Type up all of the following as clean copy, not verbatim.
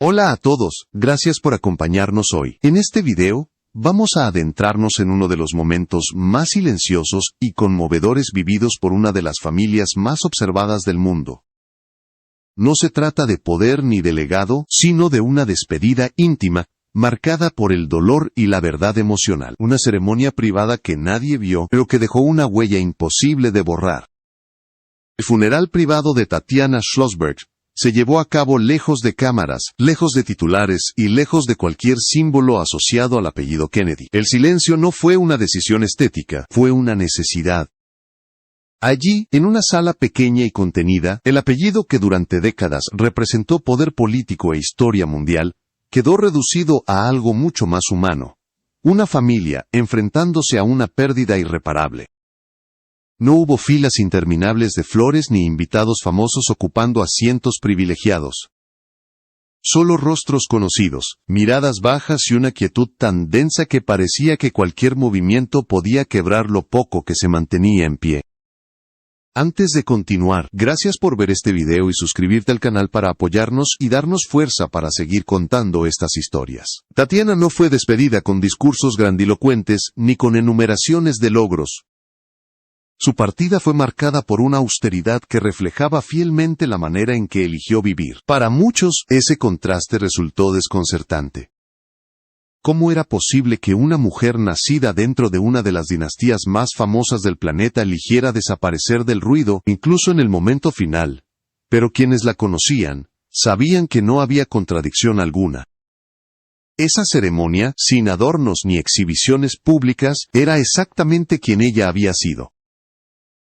Hola a todos, gracias por acompañarnos hoy. En este video, vamos a adentrarnos en uno de los momentos más silenciosos y conmovedores vividos por una de las familias más observadas del mundo. No se trata de poder ni de legado, sino de una despedida íntima, marcada por el dolor y la verdad emocional. Una ceremonia privada que nadie vio, pero que dejó una huella imposible de borrar. El funeral privado de Tatiana Schlossberg se llevó a cabo lejos de cámaras, lejos de titulares y lejos de cualquier símbolo asociado al apellido Kennedy. El silencio no fue una decisión estética, fue una necesidad. Allí, en una sala pequeña y contenida, el apellido que durante décadas representó poder político e historia mundial, quedó reducido a algo mucho más humano. Una familia enfrentándose a una pérdida irreparable. No hubo filas interminables de flores ni invitados famosos ocupando asientos privilegiados. Solo rostros conocidos, miradas bajas y una quietud tan densa que parecía que cualquier movimiento podía quebrar lo poco que se mantenía en pie. Antes de continuar, gracias por ver este video y suscribirte al canal para apoyarnos y darnos fuerza para seguir contando estas historias. Tatiana no fue despedida con discursos grandilocuentes ni con enumeraciones de logros. Su partida fue marcada por una austeridad que reflejaba fielmente la manera en que eligió vivir. Para muchos, ese contraste resultó desconcertante. ¿Cómo era posible que una mujer nacida dentro de una de las dinastías más famosas del planeta eligiera desaparecer del ruido, incluso en el momento final? Pero quienes la conocían, sabían que no había contradicción alguna. Esa ceremonia, sin adornos ni exhibiciones públicas, era exactamente quien ella había sido.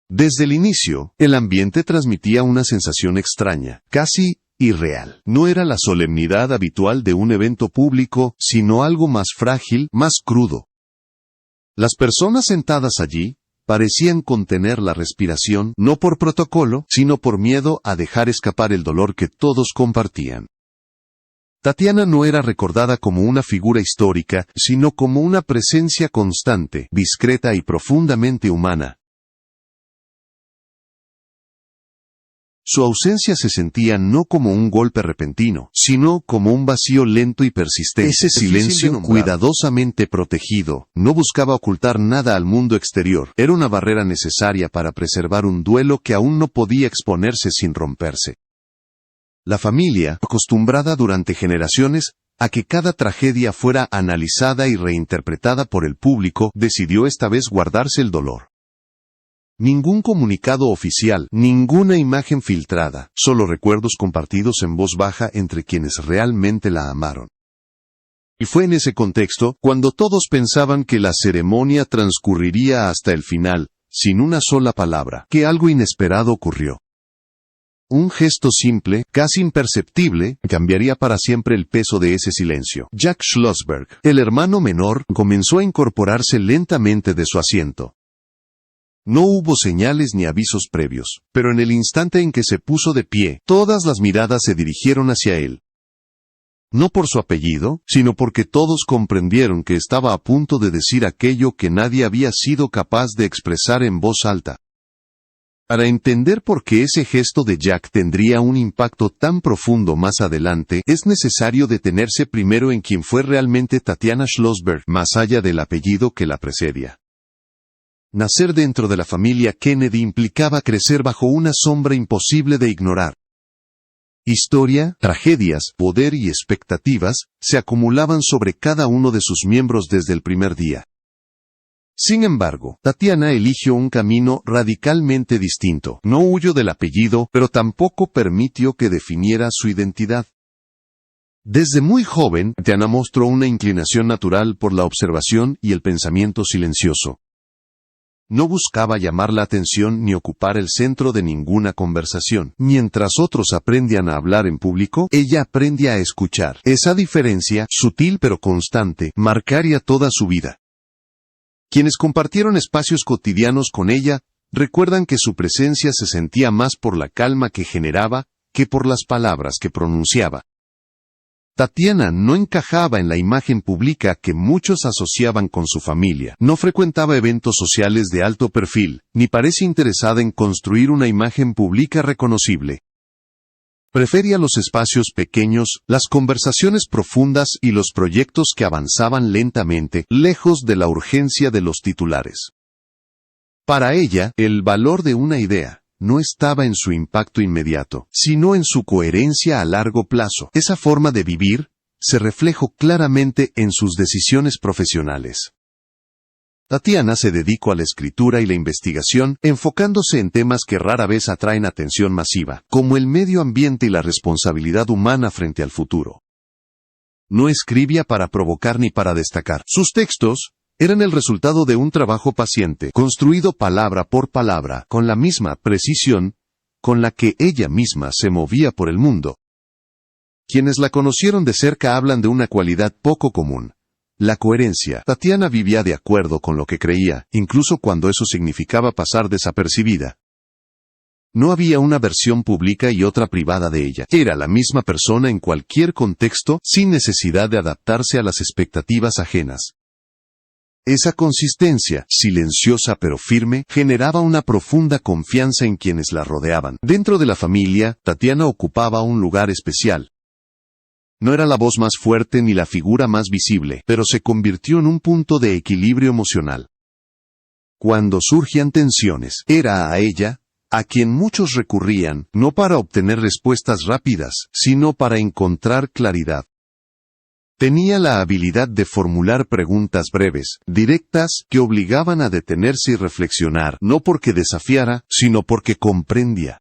Desde el inicio, el ambiente transmitía una sensación extraña, casi irreal. No era la solemnidad habitual de un evento público, sino algo más frágil, más crudo. Las personas sentadas allí parecían contener la respiración, no por protocolo, sino por miedo a dejar escapar el dolor que todos compartían. Tatiana no era recordada como una figura histórica, sino como una presencia constante, discreta y profundamente humana. Su ausencia se sentía no como un golpe repentino, sino como un vacío lento y persistente. Ese silencio cuidadosamente protegido no buscaba ocultar nada al mundo exterior. Era una barrera necesaria para preservar un duelo que aún no podía exponerse sin romperse. La familia, acostumbrada durante generaciones a que cada tragedia fuera analizada y reinterpretada por el público, decidió esta vez guardarse el dolor. Ningún comunicado oficial, ninguna imagen filtrada, solo recuerdos compartidos en voz baja entre quienes realmente la amaron. Y fue en ese contexto, cuando todos pensaban que la ceremonia transcurriría hasta el final, sin una sola palabra, que algo inesperado ocurrió. Un gesto simple, casi imperceptible, cambiaría para siempre el peso de ese silencio. Jack Schlossberg, el hermano menor, comenzó a incorporarse lentamente de su asiento. No hubo señales ni avisos previos, pero en el instante en que se puso de pie, todas las miradas se dirigieron hacia él. No por su apellido, sino porque todos comprendieron que estaba a punto de decir aquello que nadie había sido capaz de expresar en voz alta. Para entender por qué ese gesto de Jack tendría un impacto tan profundo más adelante, es necesario detenerse primero en quien fue realmente Tatiana Schlossberg, más allá del apellido que la precedia. Nacer dentro de la familia Kennedy implicaba crecer bajo una sombra imposible de ignorar. Historia, tragedias, poder y expectativas se acumulaban sobre cada uno de sus miembros desde el primer día. Sin embargo, Tatiana eligió un camino radicalmente distinto. No huyó del apellido, pero tampoco permitió que definiera su identidad. Desde muy joven, Tatiana mostró una inclinación natural por la observación y el pensamiento silencioso. No buscaba llamar la atención ni ocupar el centro de ninguna conversación. Mientras otros aprendían a hablar en público, ella aprendía a escuchar. Esa diferencia, sutil pero constante, marcaría toda su vida. Quienes compartieron espacios cotidianos con ella, recuerdan que su presencia se sentía más por la calma que generaba, que por las palabras que pronunciaba. Tatiana no encajaba en la imagen pública que muchos asociaban con su familia. No frecuentaba eventos sociales de alto perfil, ni parece interesada en construir una imagen pública reconocible. Prefería los espacios pequeños, las conversaciones profundas y los proyectos que avanzaban lentamente, lejos de la urgencia de los titulares. Para ella, el valor de una idea no estaba en su impacto inmediato, sino en su coherencia a largo plazo. Esa forma de vivir se reflejó claramente en sus decisiones profesionales. Tatiana se dedicó a la escritura y la investigación, enfocándose en temas que rara vez atraen atención masiva, como el medio ambiente y la responsabilidad humana frente al futuro. No escribía para provocar ni para destacar. Sus textos eran el resultado de un trabajo paciente, construido palabra por palabra, con la misma precisión con la que ella misma se movía por el mundo. Quienes la conocieron de cerca hablan de una cualidad poco común: la coherencia. Tatiana vivía de acuerdo con lo que creía, incluso cuando eso significaba pasar desapercibida. No había una versión pública y otra privada de ella. Era la misma persona en cualquier contexto, sin necesidad de adaptarse a las expectativas ajenas. Esa consistencia, silenciosa pero firme, generaba una profunda confianza en quienes la rodeaban. Dentro de la familia, Tatiana ocupaba un lugar especial. No era la voz más fuerte ni la figura más visible, pero se convirtió en un punto de equilibrio emocional. Cuando surgían tensiones, era a ella a quien muchos recurrían, no para obtener respuestas rápidas, sino para encontrar claridad. Tenía la habilidad de formular preguntas breves, directas, que obligaban a detenerse y reflexionar, no porque desafiara, sino porque comprendía.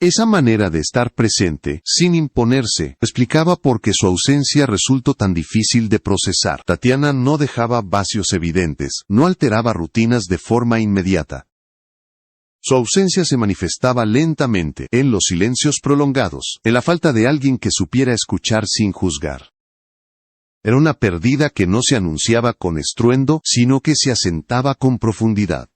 Esa manera de estar presente, sin imponerse, explicaba por qué su ausencia resultó tan difícil de procesar. Tatiana no dejaba vacíos evidentes, no alteraba rutinas de forma inmediata. Su ausencia se manifestaba lentamente, en los silencios prolongados, en la falta de alguien que supiera escuchar sin juzgar. Era una pérdida que no se anunciaba con estruendo, sino que se asentaba con profundidad.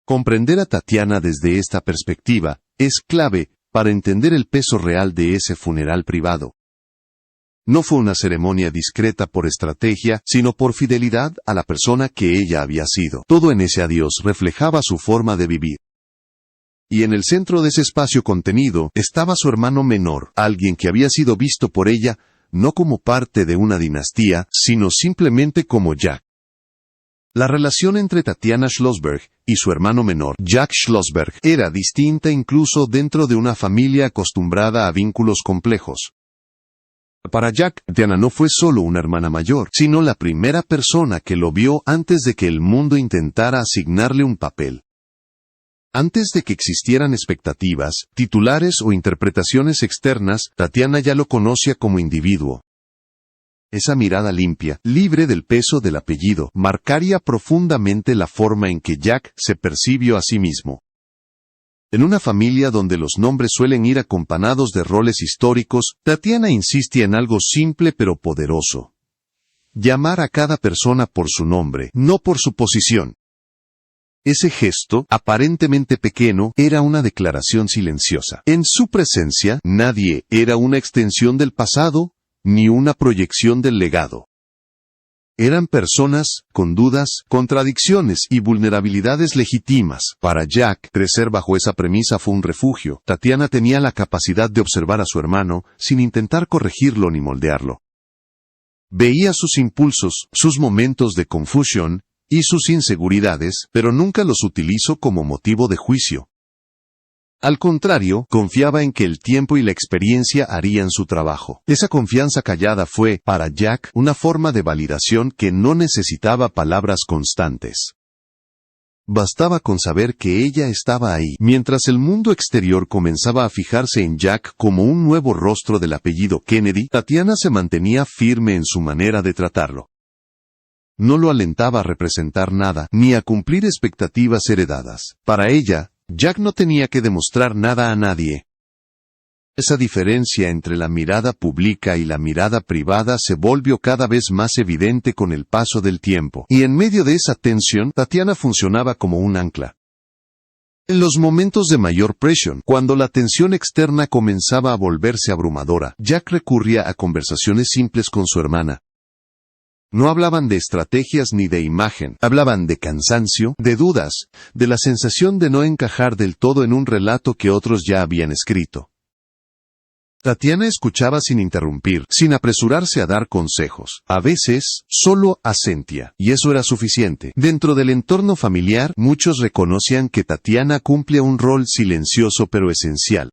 Comprender a Tatiana desde esta perspectiva es clave para entender el peso real de ese funeral privado. No fue una ceremonia discreta por estrategia, sino por fidelidad a la persona que ella había sido. Todo en ese adiós reflejaba su forma de vivir. Y en el centro de ese espacio contenido estaba su hermano menor, alguien que había sido visto por ella no como parte de una dinastía, sino simplemente como Jack. La relación entre Tatiana Schlossberg y su hermano menor, Jack Schlossberg, era distinta incluso dentro de una familia acostumbrada a vínculos complejos. Para Jack, Tatiana no fue solo una hermana mayor, sino la primera persona que lo vio antes de que el mundo intentara asignarle un papel. Antes de que existieran expectativas, titulares o interpretaciones externas, Tatiana ya lo conocía como individuo. Esa mirada limpia, libre del peso del apellido, marcaría profundamente la forma en que Jack se percibió a sí mismo. En una familia donde los nombres suelen ir acompañados de roles históricos, Tatiana insistía en algo simple pero poderoso: llamar a cada persona por su nombre, no por su posición. Ese gesto, aparentemente pequeño, era una declaración silenciosa. En su presencia, nadie era una extensión del pasado, ni una proyección del legado. Eran personas, con dudas, contradicciones y vulnerabilidades legítimas. Para Jack, crecer bajo esa premisa fue un refugio. Tatiana tenía la capacidad de observar a su hermano, sin intentar corregirlo ni moldearlo. Veía sus impulsos, sus momentos de confusión, y sus inseguridades, pero nunca los utilizó como motivo de juicio. Al contrario, confiaba en que el tiempo y la experiencia harían su trabajo. Esa confianza callada fue, para Jack, una forma de validación que no necesitaba palabras constantes. Bastaba con saber que ella estaba ahí. Mientras el mundo exterior comenzaba a fijarse en Jack como un nuevo rostro del apellido Kennedy, Tatiana se mantenía firme en su manera de tratarlo. No lo alentaba a representar nada, ni a cumplir expectativas heredadas. Para ella, Jack no tenía que demostrar nada a nadie. Esa diferencia entre la mirada pública y la mirada privada se volvió cada vez más evidente con el paso del tiempo, y en medio de esa tensión, Tatiana funcionaba como un ancla. En los momentos de mayor presión, cuando la tensión externa comenzaba a volverse abrumadora, Jack recurría a conversaciones simples con su hermana. No hablaban de estrategias ni de imagen, hablaban de cansancio, de dudas, de la sensación de no encajar del todo en un relato que otros ya habían escrito. Tatiana escuchaba sin interrumpir, sin apresurarse a dar consejos. A veces, solo asentía, y eso era suficiente. Dentro del entorno familiar, muchos reconocían que Tatiana cumplía un rol silencioso pero esencial.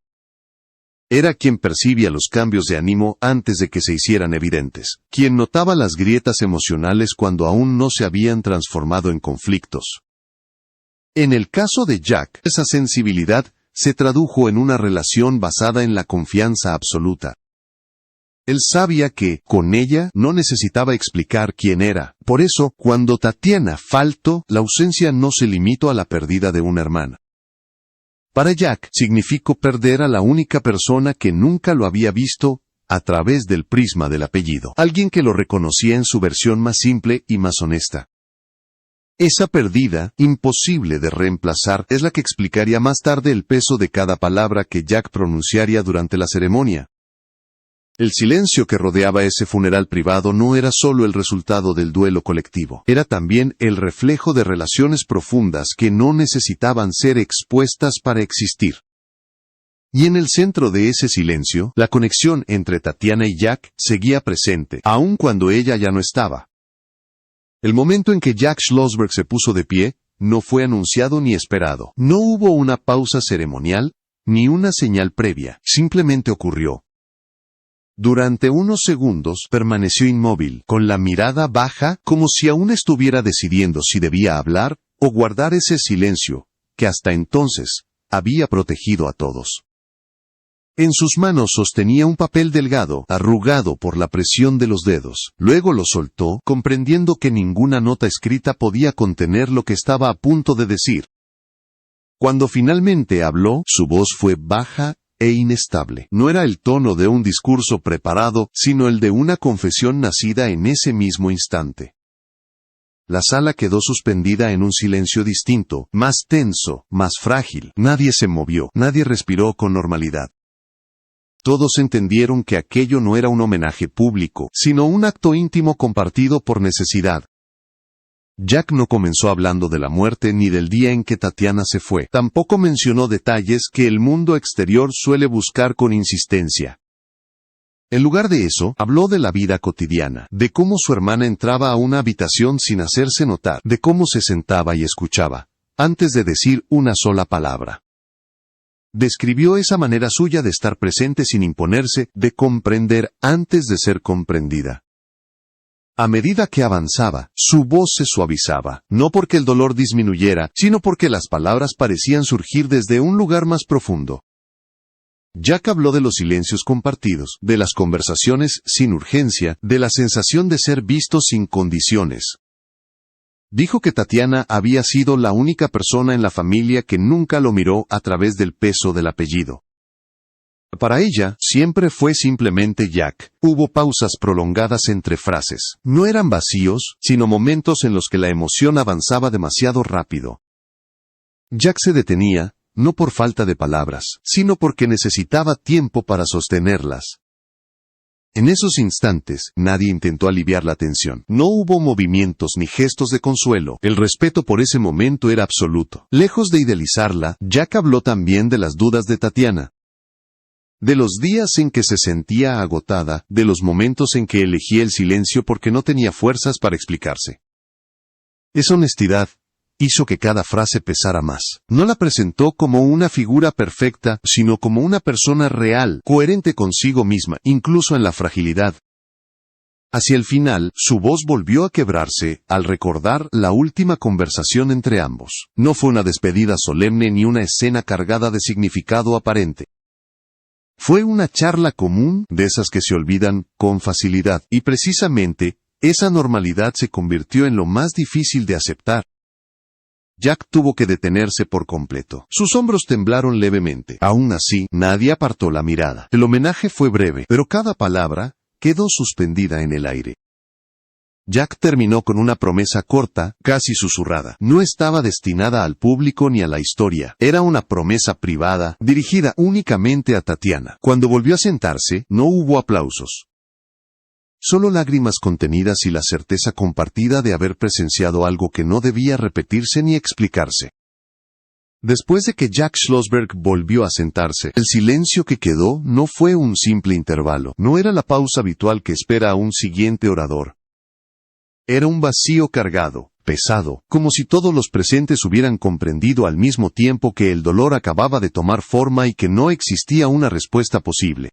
Era quien percibía los cambios de ánimo antes de que se hicieran evidentes, quien notaba las grietas emocionales cuando aún no se habían transformado en conflictos. En el caso de Jack, esa sensibilidad se tradujo en una relación basada en la confianza absoluta. Él sabía que, con ella, no necesitaba explicar quién era. Por eso, cuando Tatiana faltó, la ausencia no se limitó a la pérdida de una hermana. Para Jack, significó perder a la única persona que nunca lo había visto a través del prisma del apellido. Alguien que lo reconocía en su versión más simple y más honesta. Esa pérdida, imposible de reemplazar, es la que explicaría más tarde el peso de cada palabra que Jack pronunciaría durante la ceremonia. El silencio que rodeaba ese funeral privado no era solo el resultado del duelo colectivo, era también el reflejo de relaciones profundas que no necesitaban ser expuestas para existir. Y en el centro de ese silencio, la conexión entre Tatiana y Jack seguía presente, aun cuando ella ya no estaba. El momento en que Jack Schlossberg se puso de pie, no fue anunciado ni esperado. No hubo una pausa ceremonial, ni una señal previa, simplemente ocurrió. Durante unos segundos permaneció inmóvil, con la mirada baja, como si aún estuviera decidiendo si debía hablar o guardar ese silencio, que hasta entonces había protegido a todos. En sus manos sostenía un papel delgado, arrugado por la presión de los dedos. Luego lo soltó, comprendiendo que ninguna nota escrita podía contener lo que estaba a punto de decir. Cuando finalmente habló, su voz fue baja e inestable. No era el tono de un discurso preparado, sino el de una confesión nacida en ese mismo instante. La sala quedó suspendida en un silencio distinto, más tenso, más frágil. Nadie se movió, nadie respiró con normalidad. Todos entendieron que aquello no era un homenaje público, sino un acto íntimo compartido por necesidad. Jack no comenzó hablando de la muerte ni del día en que Tatiana se fue. Tampoco mencionó detalles que el mundo exterior suele buscar con insistencia. En lugar de eso, habló de la vida cotidiana, de cómo su hermana entraba a una habitación sin hacerse notar, de cómo se sentaba y escuchaba, antes de decir una sola palabra. Describió esa manera suya de estar presente sin imponerse, de comprender antes de ser comprendida. A medida que avanzaba, su voz se suavizaba, no porque el dolor disminuyera, sino porque las palabras parecían surgir desde un lugar más profundo. Jack habló de los silencios compartidos, de las conversaciones sin urgencia, de la sensación de ser visto sin condiciones. Dijo que Tatiana había sido la única persona en la familia que nunca lo miró a través del peso del apellido. Para ella, siempre fue simplemente Jack. Hubo pausas prolongadas entre frases. No eran vacíos, sino momentos en los que la emoción avanzaba demasiado rápido. Jack se detenía, no por falta de palabras, sino porque necesitaba tiempo para sostenerlas. En esos instantes, nadie intentó aliviar la tensión. No hubo movimientos ni gestos de consuelo. El respeto por ese momento era absoluto. Lejos de idealizarla, Jack habló también de las dudas de Tatiana. De los días en que se sentía agotada, de los momentos en que elegía el silencio porque no tenía fuerzas para explicarse. Esa honestidad hizo que cada frase pesara más. No la presentó como una figura perfecta, sino como una persona real, coherente consigo misma, incluso en la fragilidad. Hacia el final, su voz volvió a quebrarse al recordar la última conversación entre ambos. No fue una despedida solemne ni una escena cargada de significado aparente. Fue una charla común, de esas que se olvidan con facilidad, y precisamente, esa normalidad se convirtió en lo más difícil de aceptar. Jack tuvo que detenerse por completo. Sus hombros temblaron levemente. Aún así, nadie apartó la mirada. El homenaje fue breve, pero cada palabra quedó suspendida en el aire. Jack terminó con una promesa corta, casi susurrada. No estaba destinada al público ni a la historia. Era una promesa privada, dirigida únicamente a Tatiana. Cuando volvió a sentarse, no hubo aplausos. Solo lágrimas contenidas y la certeza compartida de haber presenciado algo que no debía repetirse ni explicarse. Después de que Jack Schlossberg volvió a sentarse, el silencio que quedó no fue un simple intervalo, no era la pausa habitual que espera a un siguiente orador. Era un vacío cargado, pesado, como si todos los presentes hubieran comprendido al mismo tiempo que el dolor acababa de tomar forma y que no existía una respuesta posible.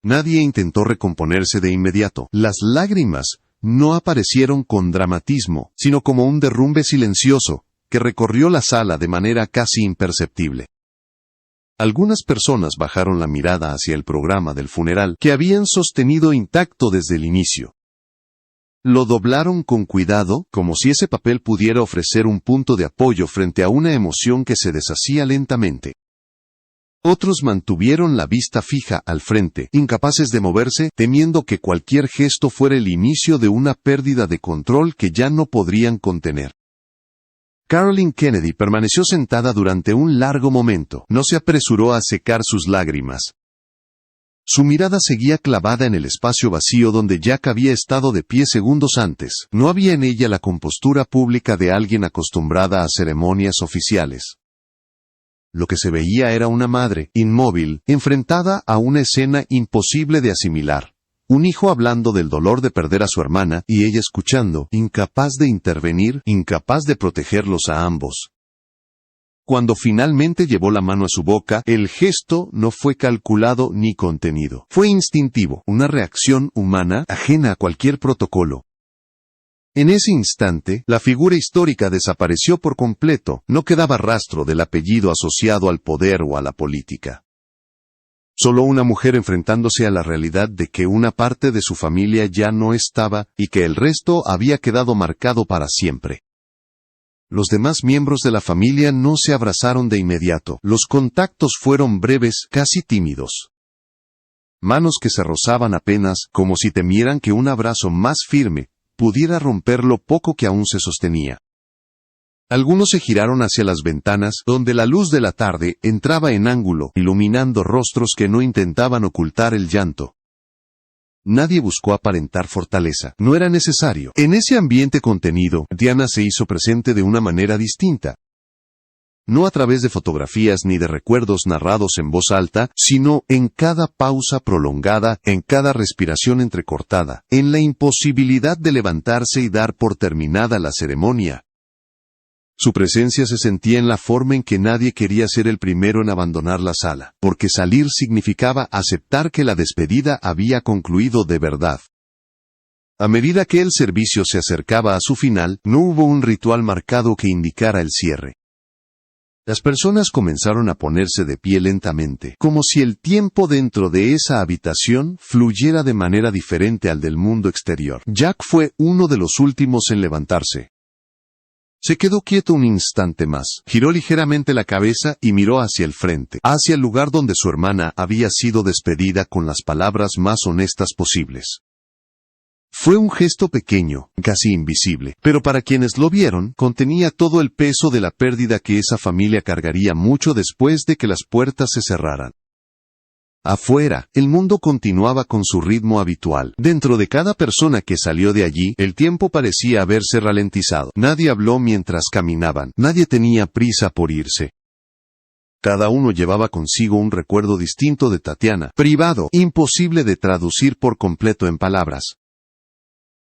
Nadie intentó recomponerse de inmediato. Las lágrimas no aparecieron con dramatismo, sino como un derrumbe silencioso, que recorrió la sala de manera casi imperceptible. Algunas personas bajaron la mirada hacia el programa del funeral que habían sostenido intacto desde el inicio. Lo doblaron con cuidado, como si ese papel pudiera ofrecer un punto de apoyo frente a una emoción que se deshacía lentamente. Otros mantuvieron la vista fija al frente, incapaces de moverse, temiendo que cualquier gesto fuera el inicio de una pérdida de control que ya no podrían contener. Caroline Kennedy permaneció sentada durante un largo momento, no se apresuró a secar sus lágrimas. Su mirada seguía clavada en el espacio vacío donde Jack había estado de pie segundos antes. No había en ella la compostura pública de alguien acostumbrada a ceremonias oficiales. Lo que se veía era una madre, inmóvil, enfrentada a una escena imposible de asimilar. Un hijo hablando del dolor de perder a su hermana, y ella escuchando, incapaz de intervenir, incapaz de protegerlos a ambos. Cuando finalmente llevó la mano a su boca, el gesto no fue calculado ni contenido. Fue instintivo, una reacción humana ajena a cualquier protocolo. En ese instante, la figura histórica desapareció por completo, no quedaba rastro del apellido asociado al poder o a la política. Solo una mujer enfrentándose a la realidad de que una parte de su familia ya no estaba y que el resto había quedado marcado para siempre. Los demás miembros de la familia no se abrazaron de inmediato. Los contactos fueron breves, casi tímidos. Manos que se rozaban apenas, como si temieran que un abrazo más firme pudiera romper lo poco que aún se sostenía. Algunos se giraron hacia las ventanas, donde la luz de la tarde entraba en ángulo, iluminando rostros que no intentaban ocultar el llanto. Nadie buscó aparentar fortaleza, no era necesario. En ese ambiente contenido, Diana se hizo presente de una manera distinta. No a través de fotografías ni de recuerdos narrados en voz alta, sino en cada pausa prolongada, en cada respiración entrecortada, en la imposibilidad de levantarse y dar por terminada la ceremonia. Su presencia se sentía en la forma en que nadie quería ser el primero en abandonar la sala, porque salir significaba aceptar que la despedida había concluido de verdad. A medida que el servicio se acercaba a su final, no hubo un ritual marcado que indicara el cierre. Las personas comenzaron a ponerse de pie lentamente, como si el tiempo dentro de esa habitación fluyera de manera diferente al del mundo exterior. Jack fue uno de los últimos en levantarse. Se quedó quieto un instante más, giró ligeramente la cabeza y miró hacia el frente, hacia el lugar donde su hermana había sido despedida con las palabras más honestas posibles. Fue un gesto pequeño, casi invisible, pero para quienes lo vieron, contenía todo el peso de la pérdida que esa familia cargaría mucho después de que las puertas se cerraran. Afuera, el mundo continuaba con su ritmo habitual. Dentro de cada persona que salió de allí, el tiempo parecía haberse ralentizado. Nadie habló mientras caminaban. Nadie tenía prisa por irse. Cada uno llevaba consigo un recuerdo distinto de Tatiana, privado, imposible de traducir por completo en palabras.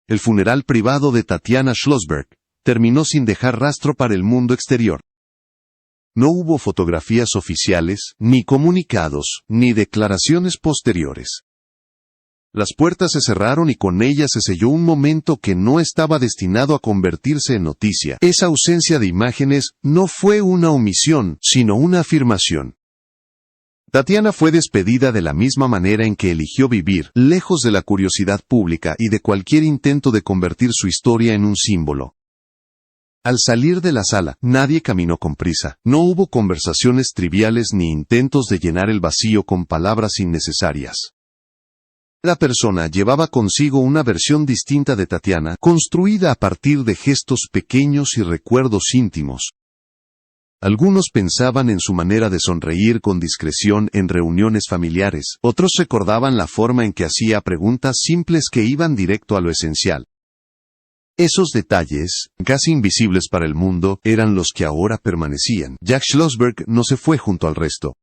El funeral privado de Tatiana Schlossberg terminó sin dejar rastro para el mundo exterior. No hubo fotografías oficiales, ni comunicados, ni declaraciones posteriores. Las puertas se cerraron y con ellas se selló un momento que no estaba destinado a convertirse en noticia. Esa ausencia de imágenes no fue una omisión, sino una afirmación. Tatiana fue despedida de la misma manera en que eligió vivir, lejos de la curiosidad pública y de cualquier intento de convertir su historia en un símbolo. Al salir de la sala, nadie caminó con prisa. No hubo conversaciones triviales ni intentos de llenar el vacío con palabras innecesarias. La persona llevaba consigo una versión distinta de Tatiana, construida a partir de gestos pequeños y recuerdos íntimos. Algunos pensaban en su manera de sonreír con discreción en reuniones familiares, otros recordaban la forma en que hacía preguntas simples que iban directo a lo esencial. Esos detalles, casi invisibles para el mundo, eran los que ahora permanecían. Jack Schlossberg no se fue junto al resto.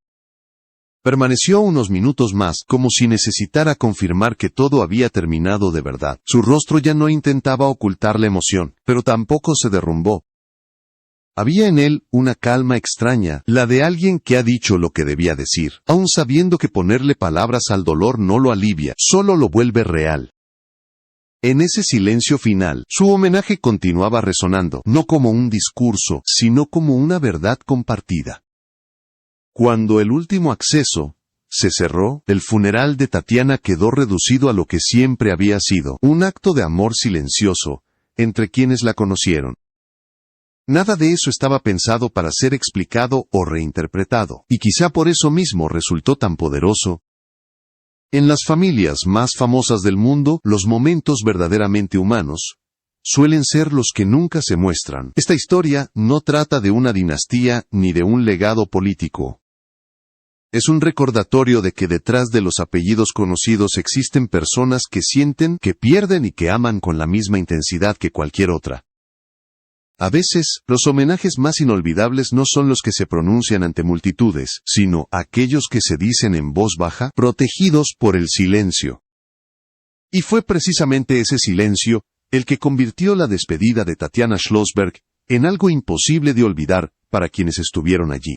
Permaneció unos minutos más, como si necesitara confirmar que todo había terminado de verdad. Su rostro ya no intentaba ocultar la emoción, pero tampoco se derrumbó. Había en él una calma extraña, la de alguien que ha dicho lo que debía decir, aun sabiendo que ponerle palabras al dolor no lo alivia, solo lo vuelve real. En ese silencio final, su homenaje continuaba resonando, no como un discurso, sino como una verdad compartida. Cuando el último acceso se cerró, el funeral de Tatiana quedó reducido a lo que siempre había sido, un acto de amor silencioso, entre quienes la conocieron. Nada de eso estaba pensado para ser explicado o reinterpretado, y quizá por eso mismo resultó tan poderoso. En las familias más famosas del mundo, los momentos verdaderamente humanos suelen ser los que nunca se muestran. Esta historia no trata de una dinastía ni de un legado político. Es un recordatorio de que detrás de los apellidos conocidos existen personas que sienten, que pierden y que aman con la misma intensidad que cualquier otra. A veces, los homenajes más inolvidables no son los que se pronuncian ante multitudes, sino aquellos que se dicen en voz baja, protegidos por el silencio. Y fue precisamente ese silencio el que convirtió la despedida de Tatiana Schlossberg en algo imposible de olvidar para quienes estuvieron allí.